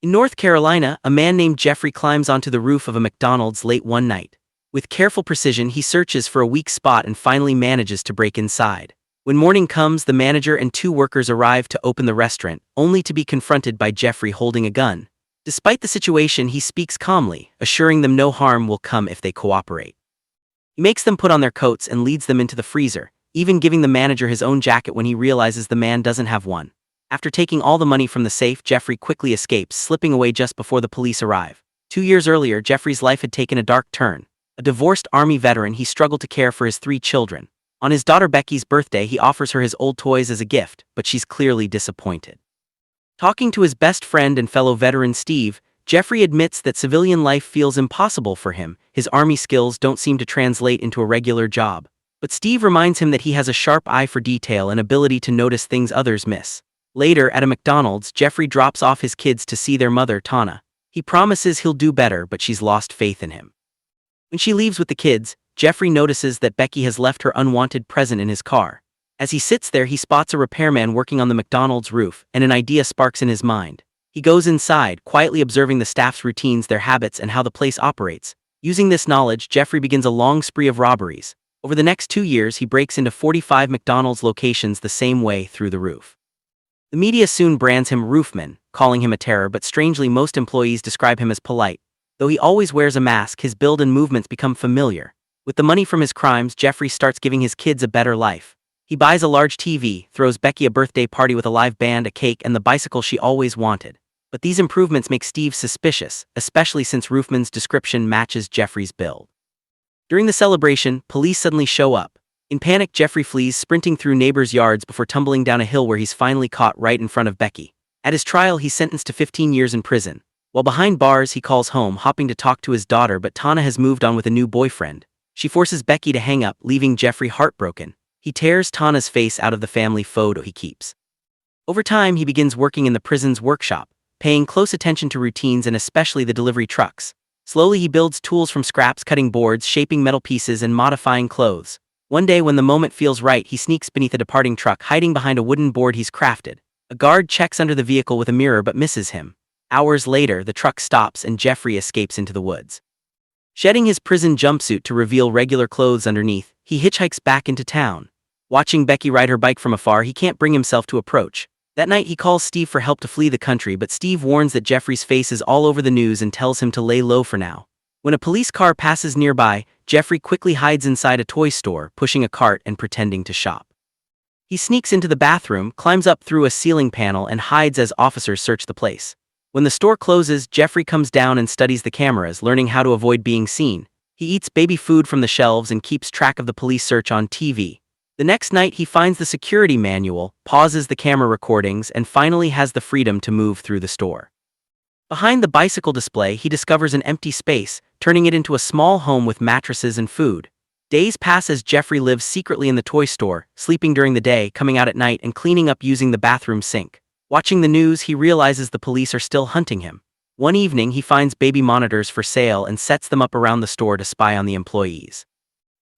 In North Carolina, a man named Jeffrey climbs onto the roof of a McDonald's late one night. With careful precision, he searches for a weak spot and finally manages to break inside. When morning comes, the manager and two workers arrive to open the restaurant, only to be confronted by Jeffrey holding a gun. Despite the situation, he speaks calmly, assuring them no harm will come if they cooperate. He makes them put on their coats and leads them into the freezer, even giving the manager his own jacket when he realizes the man doesn't have one. After taking all the money from the safe, Jeffrey quickly escapes, slipping away just before the police arrive. 2 years earlier, Jeffrey's life had taken a dark turn. A divorced Army veteran, he struggled to care for his 3 children. On his daughter Becky's birthday, he offers her his old toys as a gift, but she's clearly disappointed. Talking to his best friend and fellow veteran Steve, Jeffrey admits that civilian life feels impossible for him. His Army skills don't seem to translate into a regular job. But Steve reminds him that he has a sharp eye for detail and ability to notice things others miss. Later, at a McDonald's, Jeffrey drops off his kids to see their mother, Tana. He promises he'll do better, but she's lost faith in him. When she leaves with the kids, Jeffrey notices that Becky has left her unwanted present in his car. As he sits there, he spots a repairman working on the McDonald's roof, and an idea sparks in his mind. He goes inside, quietly observing the staff's routines, their habits, and how the place operates. Using this knowledge, Jeffrey begins a long spree of robberies. Over the next 2 years, he breaks into 45 McDonald's locations the same way through the roof. The media soon brands him Roofman, calling him a terror, but strangely most employees describe him as polite. Though he always wears a mask, his build and movements become familiar. With the money from his crimes, Jeffrey starts giving his kids a better life. He buys a large TV, throws Becky a birthday party with a live band, a cake, and the bicycle she always wanted. But these improvements make Steve suspicious, especially since Roofman's description matches Jeffrey's build. During the celebration, police suddenly show up. In panic, Jeffrey flees, sprinting through neighbors' yards before tumbling down a hill where he's finally caught right in front of Becky. At his trial, he's sentenced to 15 years in prison. While behind bars, he calls home, hoping to talk to his daughter, but Tana has moved on with a new boyfriend. She forces Becky to hang up, leaving Jeffrey heartbroken. He tears Tana's face out of the family photo he keeps. Over time, he begins working in the prison's workshop, paying close attention to routines and especially the delivery trucks. Slowly, he builds tools from scraps, cutting boards, shaping metal pieces, and modifying clothes. One day, when the moment feels right, he sneaks beneath a departing truck, hiding behind a wooden board he's crafted. A guard checks under the vehicle with a mirror but misses him. Hours later, the truck stops and Jeffrey escapes into the woods. Shedding his prison jumpsuit to reveal regular clothes underneath, he hitchhikes back into town. Watching Becky ride her bike from afar, he can't bring himself to approach. That night, he calls Steve for help to flee the country, but Steve warns that Jeffrey's face is all over the news and tells him to lay low for now. When a police car passes nearby, Jeffrey quickly hides inside a toy store, pushing a cart and pretending to shop. He sneaks into the bathroom, climbs up through a ceiling panel, and hides as officers search the place. When the store closes, Jeffrey comes down and studies the cameras, learning how to avoid being seen. He eats baby food from the shelves and keeps track of the police search on TV. The next night, he finds the security manual, pauses the camera recordings, and finally has the freedom to move through the store. Behind the bicycle display, he discovers an empty space, turning it into a small home with mattresses and food. Days pass as Jeffrey lives secretly in the toy store, sleeping during the day, coming out at night, and cleaning up using the bathroom sink. Watching the news, he realizes the police are still hunting him. One evening, he finds baby monitors for sale and sets them up around the store to spy on the employees.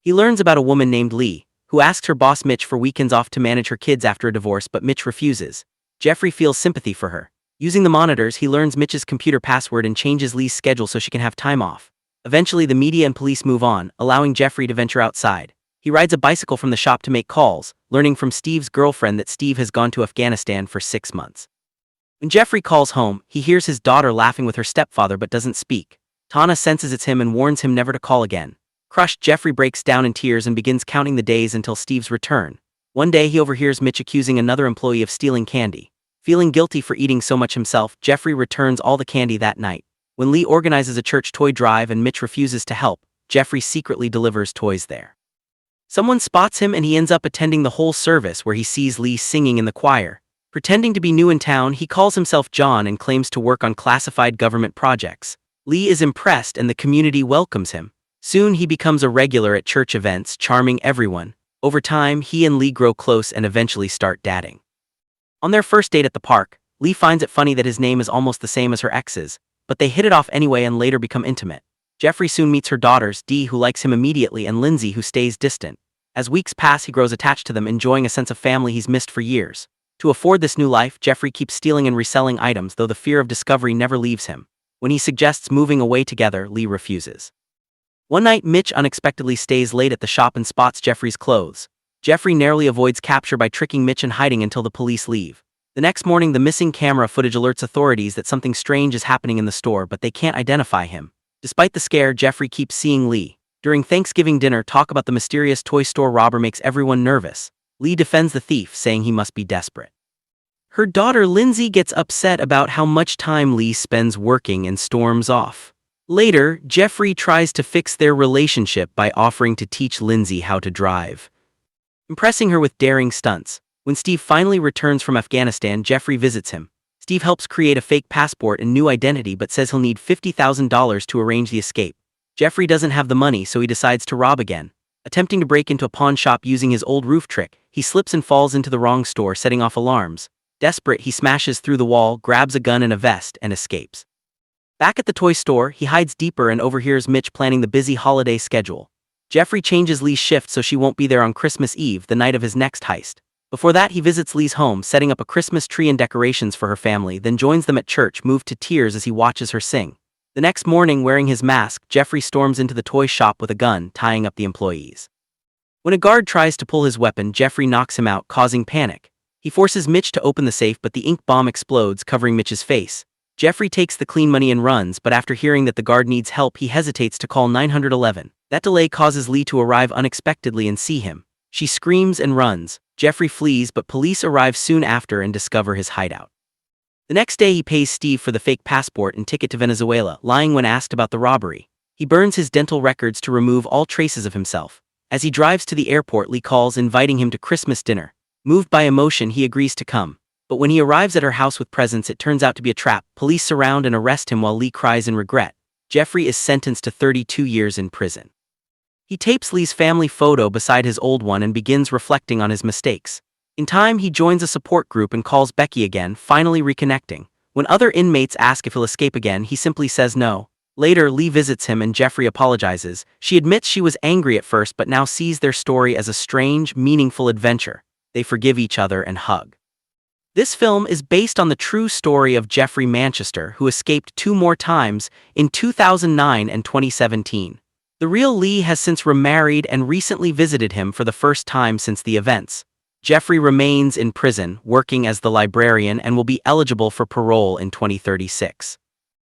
He learns about a woman named Lee, who asks her boss Mitch for weekends off to manage her kids after a divorce, but Mitch refuses. Jeffrey feels sympathy for her. Using the monitors, he learns Mitch's computer password and changes Lee's schedule so she can have time off. Eventually, the media and police move on, allowing Jeffrey to venture outside. He rides a bicycle from the shop to make calls, learning from Steve's girlfriend that Steve has gone to Afghanistan for 6 months. When Jeffrey calls home, he hears his daughter laughing with her stepfather but doesn't speak. Tana senses it's him and warns him never to call again. Crushed, Jeffrey breaks down in tears and begins counting the days until Steve's return. One day, he overhears Mitch accusing another employee of stealing candy. Feeling guilty for eating so much himself, Jeffrey returns all the candy that night. When Lee organizes a church toy drive and Mitch refuses to help, Jeffrey secretly delivers toys there. Someone spots him and he ends up attending the whole service, where he sees Lee singing in the choir. Pretending to be new in town, he calls himself John and claims to work on classified government projects. Lee is impressed and the community welcomes him. Soon he becomes a regular at church events, charming everyone. Over time, he and Lee grow close and eventually start dating. On their first date at the park, Lee finds it funny that his name is almost the same as her ex's, but they hit it off anyway and later become intimate. Jeffrey soon meets her daughters, Dee, who likes him immediately, and Lindsay, who stays distant. As weeks pass, he grows attached to them, enjoying a sense of family he's missed for years. To afford this new life, Jeffrey keeps stealing and reselling items, though the fear of discovery never leaves him. When he suggests moving away together, Lee refuses. One night, Mitch unexpectedly stays late at the shop and spots Jeffrey's clothes. Jeffrey narrowly avoids capture by tricking Mitch and hiding until the police leave. The next morning, the missing camera footage alerts authorities that something strange is happening in the store, but they can't identify him. Despite the scare, Jeffrey keeps seeing Lee. During Thanksgiving dinner, talk about the mysterious toy store robber makes everyone nervous. Lee defends the thief, saying he must be desperate. Her daughter Lindsay gets upset about how much time Lee spends working and storms off. Later, Jeffrey tries to fix their relationship by offering to teach Lindsay how to drive, impressing her with daring stunts. When Steve finally returns from Afghanistan, Jeffrey visits him. Steve helps create a fake passport and new identity but says he'll need $50,000 to arrange the escape. Jeffrey doesn't have the money, so he decides to rob again. Attempting to break into a pawn shop using his old roof trick, he slips and falls into the wrong store, setting off alarms. Desperate, he smashes through the wall, grabs a gun and a vest, and escapes. Back at the toy store, he hides deeper and overhears Mitch planning the busy holiday schedule. Jeffrey changes Lee's shift so she won't be there on Christmas Eve, the night of his next heist. Before that, he visits Lee's home, setting up a Christmas tree and decorations for her family, then joins them at church, moved to tears as he watches her sing. The next morning, wearing his mask, Jeffrey storms into the toy shop with a gun, tying up the employees. When a guard tries to pull his weapon, Jeffrey knocks him out, causing panic. He forces Mitch to open the safe, but the ink bomb explodes, covering Mitch's face. Jeffrey takes the clean money and runs, but after hearing that the guard needs help, he hesitates to call 911. That delay causes Lee to arrive unexpectedly and see him. She screams and runs. Jeffrey flees, but police arrive soon after and discover his hideout. The next day, he pays Steve for the fake passport and ticket to Venezuela, lying when asked about the robbery. He burns his dental records to remove all traces of himself. As he drives to the airport, Lee calls, inviting him to Christmas dinner. Moved by emotion, he agrees to come. But when he arrives at her house with presents, it turns out to be a trap. Police surround and arrest him while Lee cries in regret. Jeffrey is sentenced to 32 years in prison. He tapes Lee's family photo beside his old one and begins reflecting on his mistakes. In time, he joins a support group and calls Becky again, finally reconnecting. When other inmates ask if he'll escape again, he simply says no. Later, Lee visits him and Jeffrey apologizes. She admits she was angry at first but now sees their story as a strange, meaningful adventure. They forgive each other and hug. This film is based on the true story of Jeffrey Manchester, who escaped 2 more times in 2009 and 2017. The real Lee has since remarried and recently visited him for the first time since the events. Jeffrey remains in prison, working as the librarian, and will be eligible for parole in 2036.